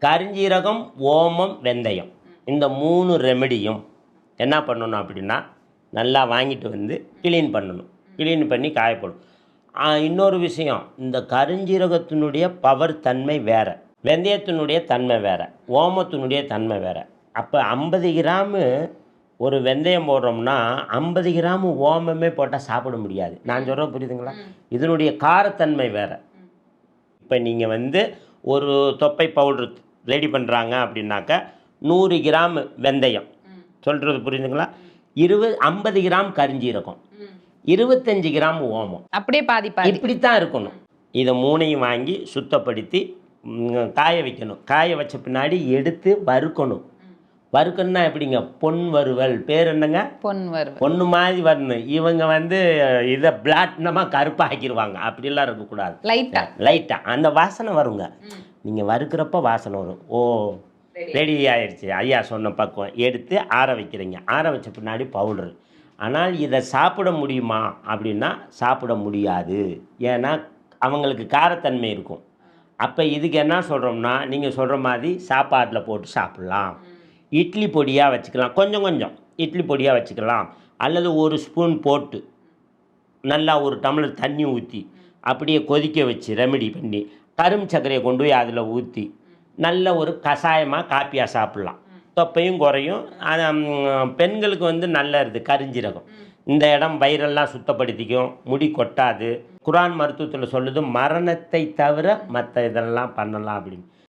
கருஞ்சீரகம், ஓமம், வெந்தயம் இந்த 3 ரெமெடியும் என்ன பண்ணணும் அப்படின்னா, நல்லா வாங்கிட்டு வந்து கிளீன் பண்ணணும். கிளீன் பண்ணி காயப்போடணும். இன்னொரு விஷயம், இந்த கருஞ்சீரகத்தினுடைய பவர் தன்மை வேறு, வெந்தயத்தினுடைய தன்மை வேறு, ஓமத்தினுடைய தன்மை வேறு. அப்போ 50 கிராமு ஒரு வெந்தயம் போடுறோம்னா 50 கிராமு ஓமமே போட்டால் சாப்பிட முடியாது. நான் சொல்கிறது புரியுதுங்களா? இதனுடைய காரத்தன்மை வேறு. இப்போ நீங்கள் வந்து ஒரு தொப்பை பவுடர் ரெடி பண்ணுறாங்க அப்படின்னாக்கா 100 கிராம் வெந்தயம், சொல்கிறது புரியுதுங்களா? 50 கிராம் கருஞ்சீரகம், 25 கிராம் ஓமம், அப்படியே பாதி பாதி இப்படித்தான் இருக்கணும். இதை 3ஐயும் வாங்கி சுத்தப்படுத்தி காய வைக்கணும். காய வச்ச பின்னாடி எடுத்து வறுக்கணும். வறுக்கணும்னா எப்படிங்க? பொன் வறுவல். பேர் என்னங்க? பொன் வறுவல். பொண்ணு மாதிரி வரணும். இவங்க வந்து இதை பிளாட்டினமாக கருப்பாக்கிடுவாங்க. அப்படிலாம் இருக்கக்கூடாது. லைட்டாக அந்த வாசனை வருங்க. நீங்கள் வறுக்கிறப்ப வாசனை வரும். ஓ, ரெடி ஆயிடுச்சு, ஐயா சொன்ன பக்குவம். எடுத்து ஆற வைக்கிறீங்க. ஆற வச்ச பின்னாடி பவுடரு. ஆனால் இதை சாப்பிட முடியுமா அப்படின்னா சாப்பிட முடியாது. ஏன்னா அவங்களுக்கு காரத்தன்மை இருக்கும். அப்போ இதுக்கு என்ன சொல்கிறோம்னா, நீங்கள் சொல்கிற மாதிரி சாப்பாட்டில் போட்டு சாப்பிட்லாம். இட்லி பொடியாக வச்சுக்கலாம். கொஞ்சம் கொஞ்சம் இட்லி பொடியாக வச்சுக்கலாம். அல்லது ஒரு ஸ்பூன் போட்டு நல்லா ஒரு டம்ளர் தண்ணி ஊற்றி அப்படியே கொதிக்க வச்சு ரெமெடி பண்ணி கரும்பு சர்க்கரையை கொண்டு போய் அதில் ஊற்றி நல்ல ஒரு கஷாயமாக காப்பியாக சாப்பிட்லாம். தொப்பையும் குறையும். பெண்களுக்கு வந்து நல்ல இருக்குது கருஞ்சீரகம். இந்த இடம் வயிறெல்லாம் சுத்தப்படுத்திக்கும், முடி கொட்டாது. குர்ஆன் மருத்துவத்தில் சொல்லுது, மரணத்தை தவிர மற்ற இதெல்லாம் பண்ணலாம் அப்படின்னு.